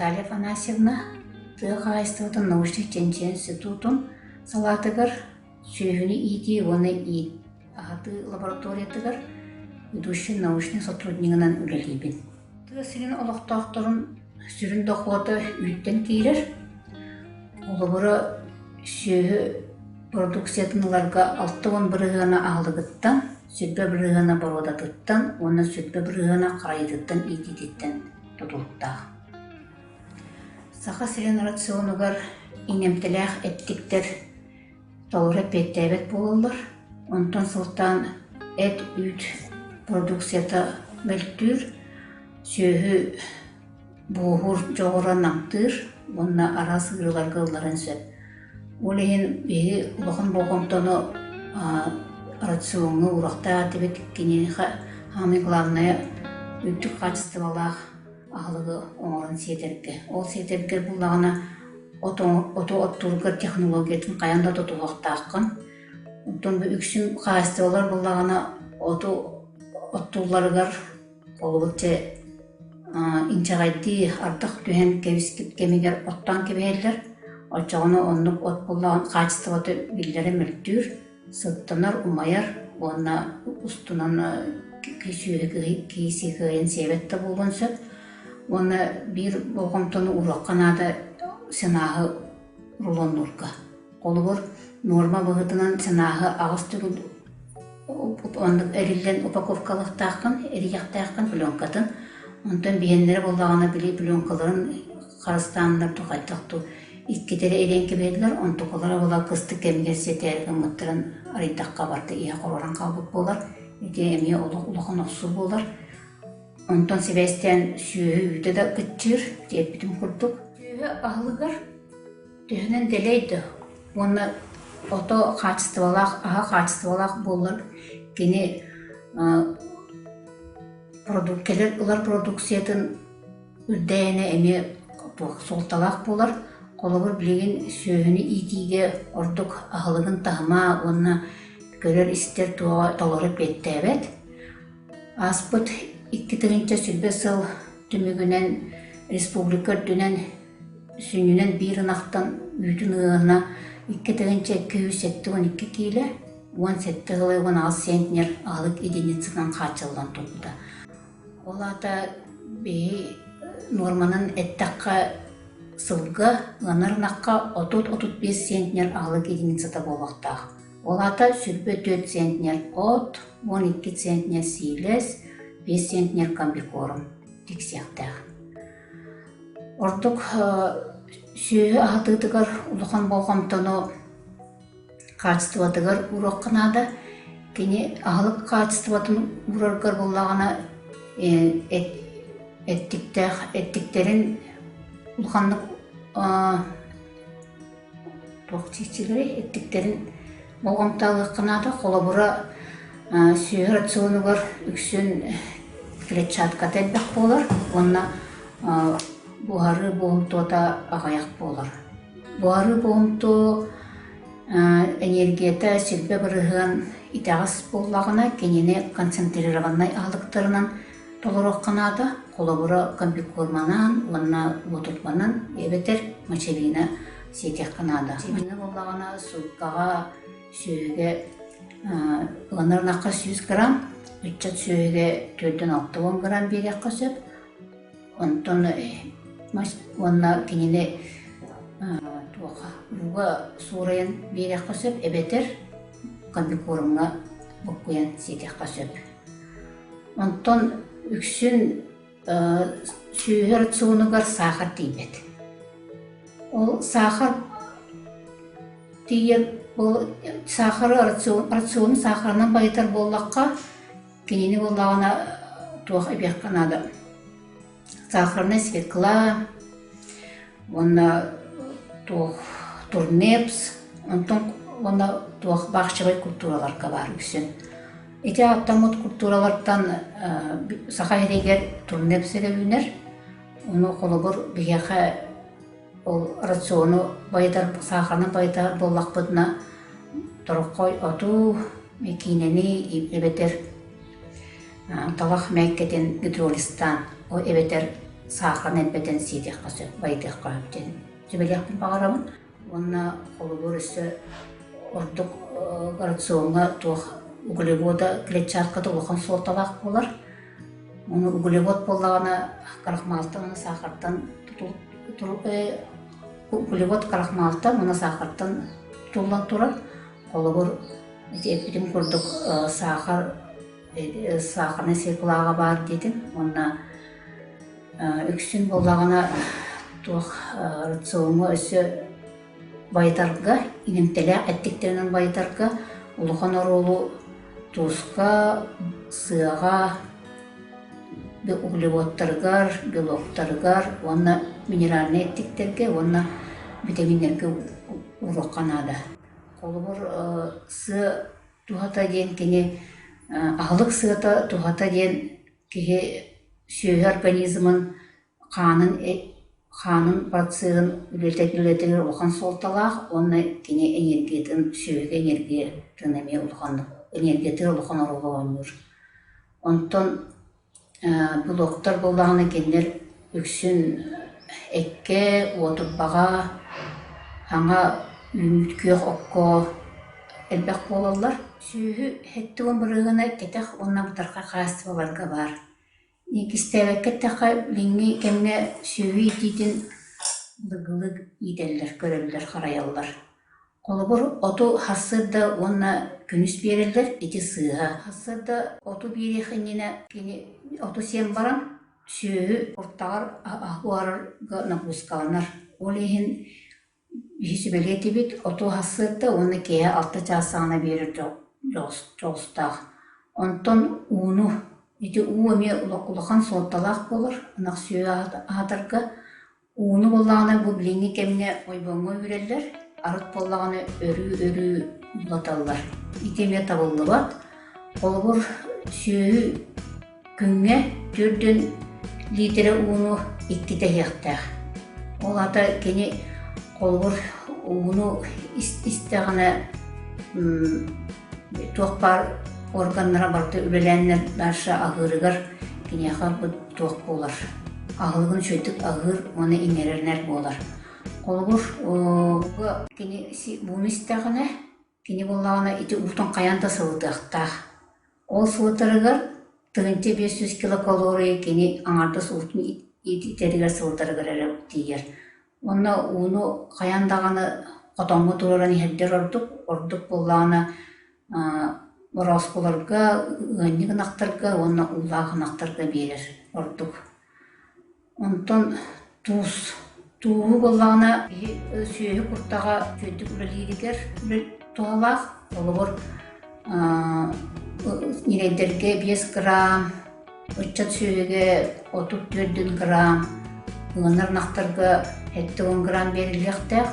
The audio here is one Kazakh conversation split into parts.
Наталья Афанасьевна Тыхайстывытын научный тенчен институтун салатыгар сүйүнү ити оны ит аты лабораториятыгар ведущий научный сотруднигынан үлелибин. Тыгасырын олохтоохторун сүрүн дохуота үйттен киирер. Олобура сүйү продукциятыныларга 6 бырыгына аалыгыттан, сүрбе бырыгына бородатыттан, оны сүрбе бырыгына карайдыттан итититтен тутулуктаах. Саха сирен рационугар инемтелеах эттиктер толура петтебет болулар. Онтон сылтан эт үйт продукцията мөлтүр сүйү буухур жоғыра намтыр, онна ара сыгырыларга ылларын сөп. Олейін беги улахан болғантону рационы урақта тибет кенеха хамы главная үйттік качестволах ағылығы оңырын сетерге. Ол сетерге бұлағына оттургар технологиятын қаянда тұтуғақтақын. Онтон бұл үксін качестволар бұлағына оттуларғар олығытче инчағайды ардық түхен кебіскіп кемегер оттан кебейлер. Очағыны оннық от бұлағын качествоты білдері мүлттүр, сыттанар, умайар, онна ұстынан кейсі күйен себетті болған сөп. Оны бір болғымтыны ураққанада сенағы рулоннурға. Қолы бір норма бұғытынан сенағы ағыз түгіл ондық әрілден упаковкалықтақын, әрияқтақын пленкатын. Онтан бейендері болағына білей пленкаларын қарыстанлар тұқайтақты. Иккетері эленке берділер, онтуқалары ола кысты кемгер сетәргі мұттырын аридаққа барды ия қороран қалбык болар, еде әме ұлықын ұқсу болар. Онтан себестен сүйі үйді да күттір, деп бітім құрдық. Сүйі ағылығыр, түйінен делейді. Оны ото қачыстывалақ, аға қачыстывалақ болар. Кені олар продукциятын үрдәйіне әме солталақ болар. Қолығыр білеген сүйіні итиге ордық ағылығын тағыма, оны көрер істер толырып етті әбет. Аспыт 2-тігінші сүрбе сыл түмігінен республика дүнен сүйінен бір ынақтан үйдің ұғына 2-тігінші 212 кейлі, 17 ғылы 16 сентнер ағылық единицынан қачылдан тұлды. Олада бей норманын әттаққа сылға ғанарнаққа 30-35 сентнер ағылық единицата болуқтақ. Олата сүрбе 4 сентнер от, 12 сентнер силес, 5 сентнер комбикорым тексияқтақ. Ордық сүйі ағытығығар ұлыған болғамтыны қачыстыватығар ұраққынады. Кені ағылық қачыстыватын ұрарғар болағына әттіктерін ұлғанлық тоқтичілері әттіктерін болғамтағы қынады. Қолы бұра сүйі рационығар үксін клетчатқа тәлбәк болар. Онына бұғары боғымтуата ағаяқ болар. Бұғары боғымту энергията сүрбе біріған итағыз болағына кенене концентрированной ағылықтарынан толырық қынады. Қолы бұра комбикорманан, онына отылтманан ебетер мочевина сетек қынады. Мочевина болағына суыққаға сүйіге ғанырнаққа 100 грамм, үтчат сүйіге 4-6 грамм берекқа сөп. Онтон онына кенене бұға сұрайын берекқа сөп, ебетер комбикормға бұққыян сетекқа сөп. Онтон үксін сүйі рационығар сахар дейбет. Ол сахар дейер, сахары рационы сахарынан байытар боллаққа кенені болағына туақ әбеққанады. Сахарны свекла, онна туақ турнепс, онна туақ бақшығай культураларға бар үксін. Эти автомат культуралардан саха ерегер турнепсеге үйнер. Оны қолыбыр бігеға рационы байдар, сахарны байдар боллақ бұдына тұрыққой оту мекинени эбетер талах мәккетен гидролистан о эбетер сахар нәппетен сидек қасы байдық қаптен жібелектің бағарамын. Онна қолыбыр үсі ордық рационға туық углевода клетчаткада улахан сорталақ болар. Оны углевод болағына қарақмалтан сахардан углевод қарақмалтан оны сахардан тұтылдан тұрар. Қолыбыр эпидем көрдік сахарны секулаға бар дедім. Онна үксін болағына туық рационға өсі байтарға, инемтелі әттіктерінің байтарға, улухан оролу туысқа, сыға, углеводтаргар, белоктаргар, онна минеральный әттіктерге, онна витаминерге ураққанады. Қолыбыр сы тухата ден кене ағылық сыта тухата ден кеге сүйе организмын қанын процессын үлететілер оған солталақ, оны кене энергиятын сүйеге энергия тынаме ұлғандық, энергиятыр ұлған орылы ойныр. Онтон блоктар болдағына кендер үксін әкке, отырбаға, хаңа үміткеқ оққа әлбәқ болалар. Сүйі хетті он бұрығына кетек онна бұтарға қасты боларға бар. Некістәвәккет таққа линги кәмге сүйі дейтін бұғылық иделер, көрелер, қараялар. Қолыбыр оту хасырда онна күніс берелер, еті сыға. Хасырда оту берехініне оту сен барам, сүйі ұрттағар ағуарға нағуызқаланар. Ол ехін үйсібелге тебет, оту хасырда оны кея алты жасағына берір жоғыстағы. Онтон уыну Ити уыме улақан солталақ болыр, анақ сүйе ағадарға. Уыны болағына бұл біліңі кеміне ойбаңы өрелер, арыт болағына өрі бұлаталар. Итеме табылды бат, қолыбыр сүйе күнге 4 литре уыны иккіде яқтақ. Ол ата кені қолыбыр уыны істеғіне тоқпар органнара барды үлеләнлер дарша ағырығар кенеға бұд тоқ болар. Ағылығын шөйтік ағыр, оны иңерернер болар. Қолғыр бұны істеғіне, кене болағына ити ұлтын қаянда сылытықтақ. Ол сылытырығар тұғынте 500 килокалория кене аңардас ұлтын иттерігер сылытырығар әрі дейер. Оны ұны қаяндағаны қотаңғы тұраран ердер ордық болағына Орас боларға, ғанны ғынақтарға, оны ұлға ғынақтарға берер ордық. Онтан туғы болағына сүйе құрттаға жөйдік үлелерігер туғалақ. Олығыр нерейдерге 5 грамм, үтчат сүйеге 34 грамм, ғыныр нақтарға 10 грамм беріліқтәқ.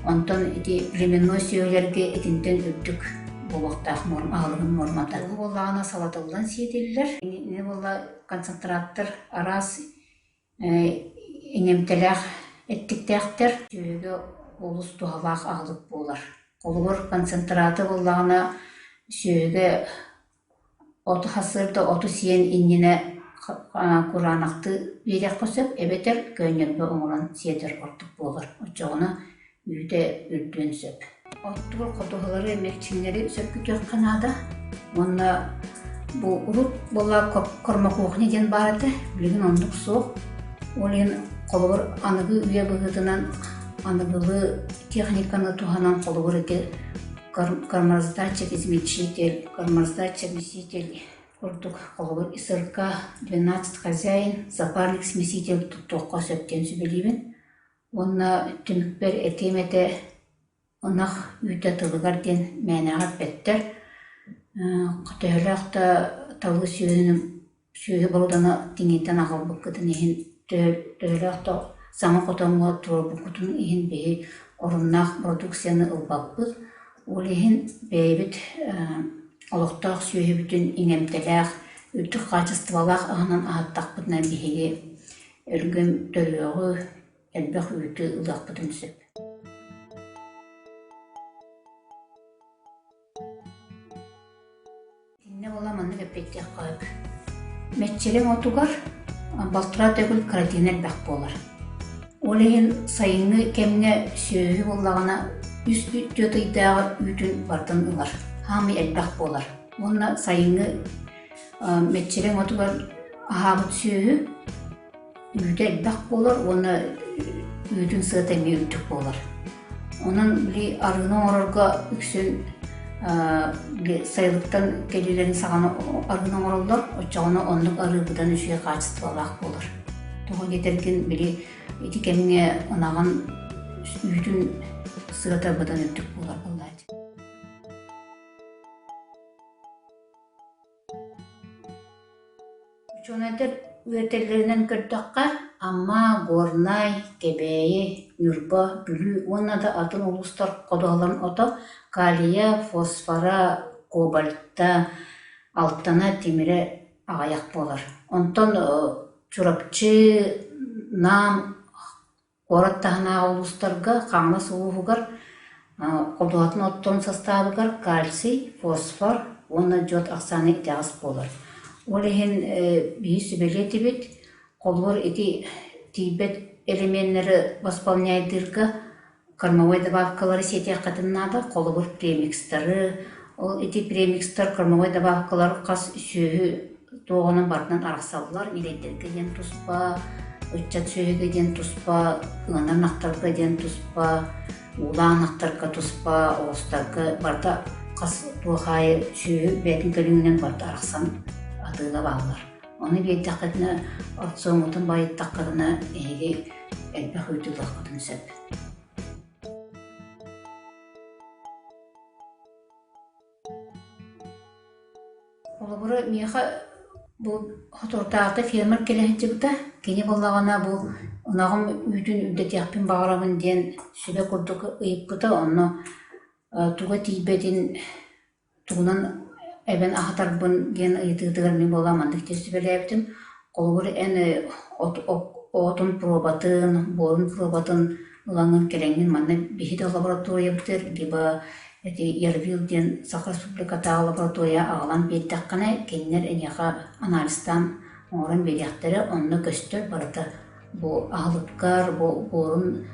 Онтан племенной сүйелерге етінден үттік. Болуқтақ ағылығын нормата. Бұл болағына салатылдан сиетелілер. Не бола концентраттыр, арас, инемтеләқ әттіктәқтір. Сүйеге олыс туғалақ ағылық болар. Қолығыр концентраты болағына сүйеге оты хасырды, оты сиен иннене құранақты берек қосып, әбетер көнелбі оңыран сиетер ортық болар. Отчағына үйде үрден сөп. Оттуғыр қотуғылары мәкчинлері сөпкі көққанада. Онна бұл ұлт бола қормақ оғын еден барады, білген ондық соқ. Олен қолығыр анығы үйе бұғыдынан анығылы техниканы туғанан қолығыр еке кармаздатчик измельчитель, кармаздатчик смеситель. Құрдық қолығыр СРК 12 хозяин, запарник смеситель тұқтоққа сөптен сөбелейбін. Онна түмікпер әтеметі Онақ үйті тылығар ден мәнағат бәттер. Құтығылақта талы сүйе болуданы теңеттен ағыл бұққыдың ехін төгілақта сама құтаңға тұры бұққыдың ехін бейі орыннақ продукцияны ұлбақпыз. Ол ехін бейбіт олықтақ сүйе бүтін инемтеләқ, үттік қачыстывалақ ағынан ағаттақ бұдынан бейге өлгім төліғі әлбәқ үйті ұлақ бұдын сөп. Мәтчелем отугар, балтыра төгүл каротин бак болар. Олейин сайыны кемне сөйі болағына үс жотыйдағы үтін бартын ылар. Хамы әлбақ болар. Онна сайыны метчерен отугар ахабыт сөйі үйді әлбақ болар. Онна үтін сыгыт әме үттік болар. Онын білі арғының орырға үксін сайылықтан келелерін сағаны арғының орылдар. Отчағына онлық арғыдан үшіге қачысты балақ болар. Тоға кетерген білі эти кемге онаган үйтүн сыгата бадан өттүк болар боллайды. Учонайдер үетелеринен көрдөкка амма, горнай, кебейи, нүрба, бүлү, онада атын улустар кодоларын ото калия, фосфора, кобальта, алтана, темире агаяк болар. Онтон чурапчы, нам, Ораттахана улустарга қаңна суығығар, қолдуатын оттон составығар кальций, фосфор, оны жот ақсаны тағыз болар. Ол ехен бейі сүбелеті бет, қолғыр еті тейбет элементтері восполняйдырға кормовой добавкалары сети қатыннады, қолғыр премикстары, ол еті премикстар кормовой добавкалары қас сүйі тоғының бартынан арақсалылар, елеттерге ден тұспа, Учат сөйге ден туспа, ыңанар нақтарға ден туспа, улаан нақтарға туспа, оғыстарға барда қас туғайы сөйі бәтін көліңінен барда арақсан атыға бағылар. Оны бейті қадына соңытын байытта қадына әйге әлбәқ өйтілі қадын сөп. Олы бұры меға бұл хотортақты фермер келехетті бұта, кені болағана бұл ұнағым үйдің үдет яқпен бағырамын ден сөбе күрдігі ұйып бұта, оны туға тейбетін туғынан әбен ақтарбын ген ұйытығытығыр мен боламын декте сөбелі әбітім. Қолғыр әні отын пробатын, борын пробатын ұлаңын келеңін манна бейді лаборатория бұтыр, либо Ервилден Сахар Республикатағы лаборатория ағылан бейттаққана кеннер әнеға анализтан оңырын берияқтары онны көстір барыта. Бұл ағылыпқар, бұл борын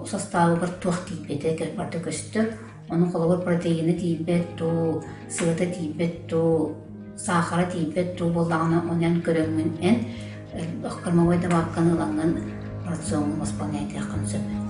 составы бір туақ тейбеті барды көстір. Оның қолығыр протеині тейбет, сығыты тейбет, сахара тейбет, болағына онен көріңін ән, ыққырмауайда баққаны ұланған рационы восполняйты яқын сөп.